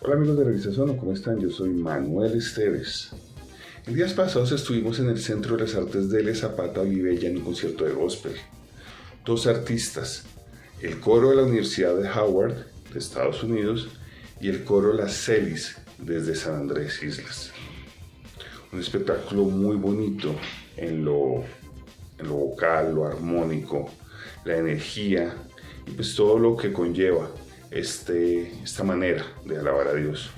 Hola amigos de Realización, ¿cómo están? Yo soy Manuel Esteves. En días pasados estuvimos en el Centro de las Artes Delia Zapata Olivella en un concierto de gospel. Dos artistas, el coro de la Universidad de Howard de Estados Unidos y el coro Las Celis desde San Andrés Islas. Un espectáculo muy bonito en lo vocal, lo armónico, la energía y pues todo lo que conlleva esta manera de alabar a Dios.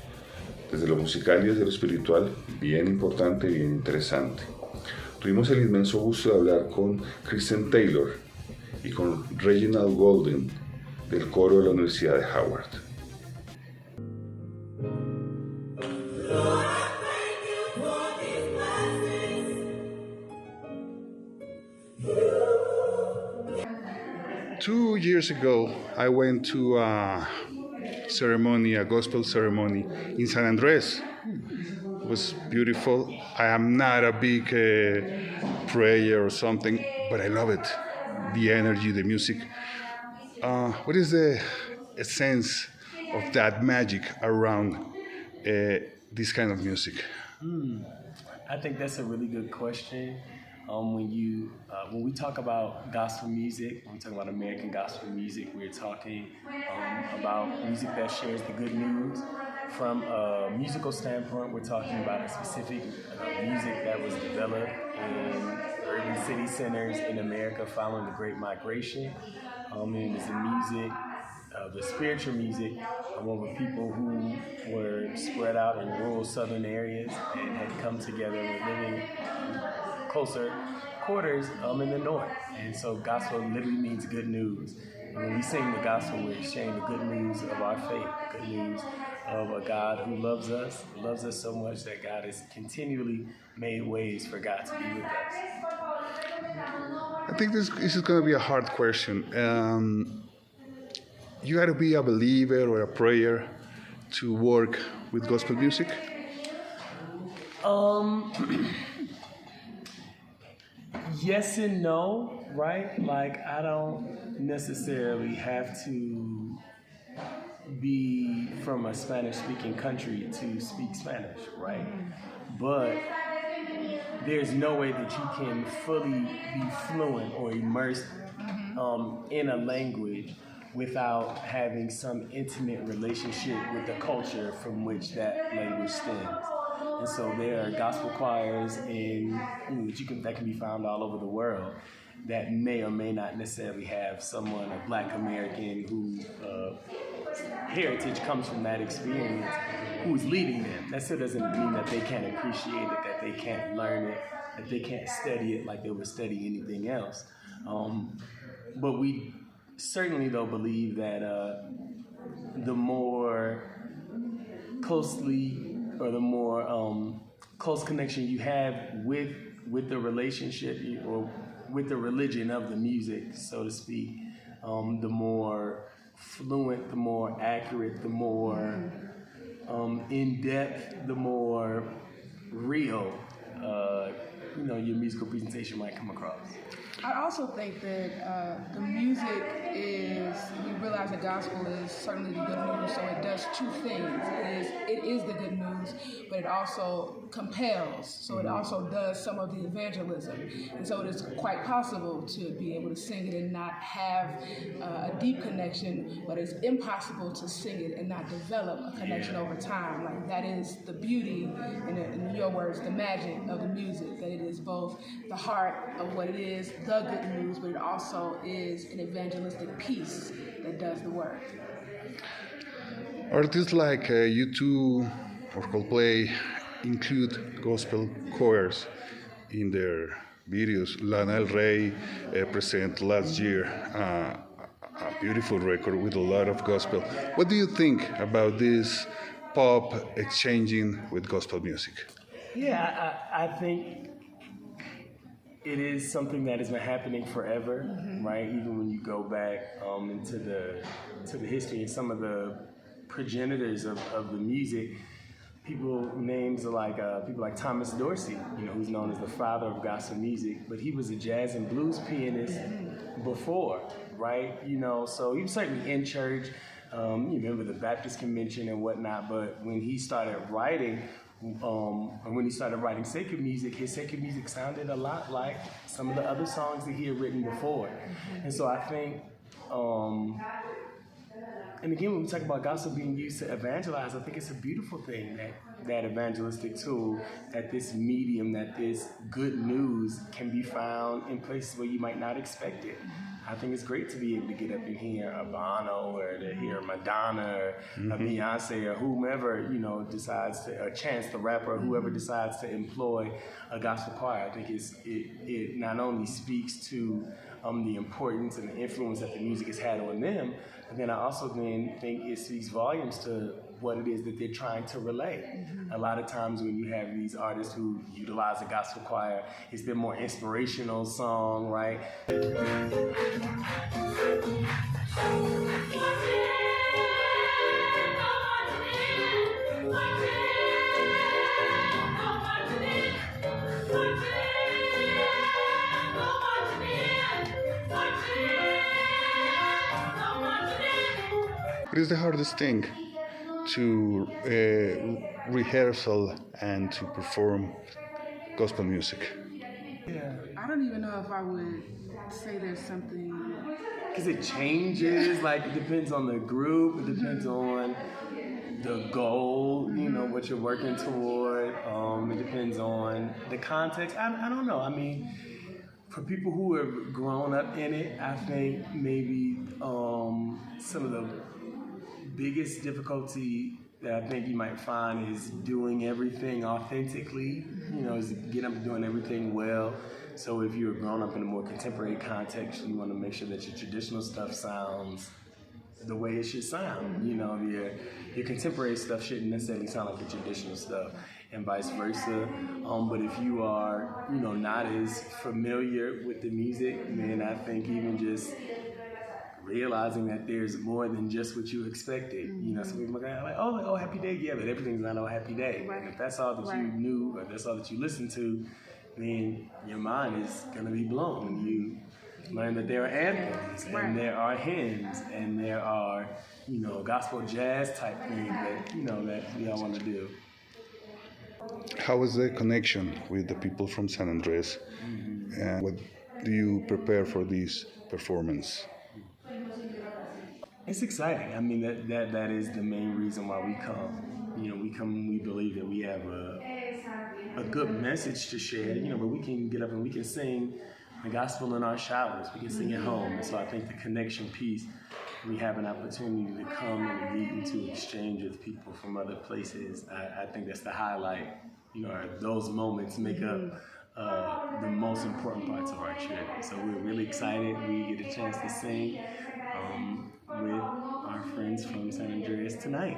Desde lo musical y desde lo espiritual, bien importante, bien interesante. Tuvimos el inmenso gusto de hablar con Kristen Taylor y con Reginal Golden del coro de la Universidad de Howard. Two years ago, I went to a gospel ceremony in San Andres. It was beautiful. I am not a big prayer or something, but I love it. The energy, the music. What is the essence of that magic around this kind of music? I think that's a really good question. When we talk about gospel music, when we talk about American gospel music, we're talking about music that shares the good news. From a musical standpoint, we're talking about a specific music that was developed in urban city centers in America following the Great Migration. And it's the music, the spiritual music, with people who were spread out in rural southern areas and had come together and were living closer quarters in the north. And so gospel literally means good news. And when we sing the gospel, we're sharing the good news of our faith, good news of a God who loves us so much that God has continually made ways for God to be with us. I think this is going to be a hard question. You got to be a believer or a prayer to work with gospel music? Yes and no, right? Like, I don't necessarily have to be from a Spanish-speaking country to speak Spanish, right? But there's no way that you can fully be fluent or immersed in a language without having some intimate relationship with the culture from which that language stems. And so there are gospel choirs that can be found all over the world that may or may not necessarily have someone, a Black American whose heritage comes from that experience, who's leading them. That still doesn't mean that they can't appreciate it, that they can't learn it, that they can't study it like they would study anything else. But we certainly, though, believe that the more closely or the more close connection you have with the relationship or with the religion of the music, so to speak, the more fluent, the more accurate, the more in-depth, the more real your musical presentation might come across. I also think that the music we realize the gospel is certainly the good news, so it does two things. It is the good news, but it also compels, so it also does some of the evangelism. And so it is quite possible to be able to sing it and not have a deep connection, but it's impossible to sing it and not develop a connection over time. Like, that is the beauty, in your words, the magic of the music, that it is both the heart of what it is, the good news, but it also is an evangelistic piece that does the work. Artists like U2 or Coldplay include gospel choirs in their videos. Lana Del Rey presented last year a beautiful record with a lot of gospel. What do you think about this pop exchanging with gospel music? Yeah, I think it is something that has been happening forever, right? Even when you go back into the history and some of the progenitors of the music, names like people like Thomas Dorsey, who's known as the father of gospel music, but he was a jazz and blues pianist before, right? So he was certainly in church, You remember the Baptist convention and whatnot, but when he started writing, when he started writing sacred music, his sacred music sounded a lot like some of the other songs that he had written before. And so I think, and again, when we talk about gospel being used to evangelize, I think it's a beautiful thing that evangelistic tool, that this medium, that this good news can be found in places where you might not expect it. I think it's great to be able to get up and hear a Bono or to hear Madonna or a Beyonce or whomever, decides to, or Chance the rapper, or whoever decides to employ a gospel choir. I think it not only speaks to the importance and the influence that the music has had on them, but then I also think it speaks volumes to what it is that they're trying to relay. A lot of times when you have these artists who utilize a gospel choir, it's their more inspirational song, right? What is the hardest thing to rehearsal and to perform gospel music? Yeah. I don't even know if I would say there's something. Because it changes, like it depends on the group, it depends on the goal, what you're working toward. It depends on the context. I don't know. I mean, for people who have grown up in it, I think maybe some of the biggest difficulty that I think you might find is doing everything authentically, is getting up and doing everything well. So if you're grown up in a more contemporary context, you want to make sure that your traditional stuff sounds the way it should sound. Your contemporary stuff shouldn't necessarily sound like the traditional stuff, and vice versa. But if you are, not as familiar with the music, then I think even just realizing that there's more than just what you expected. Some people are like, oh, happy day, yeah, but everything's not a happy day. Right. And if that's all that you knew, or that's all that you listened to, then your mind is gonna be blown when you learn that there are anthems, and there are hymns, and there are, gospel jazz type things that we all want to do. How is the connection with the people from San Andres? And what do you prepare for this performance? It's exciting. I mean, that is the main reason why we come. We believe that we have a good message to share, but we can get up and we can sing the gospel in our showers. We can sing at home. And so I think the connection piece, we have an opportunity to come and meet and to exchange with people from other places. I think that's the highlight. Those moments make up the most important parts of our trip. So we're really excited. We get a chance to sing with our friends from San Andreas tonight.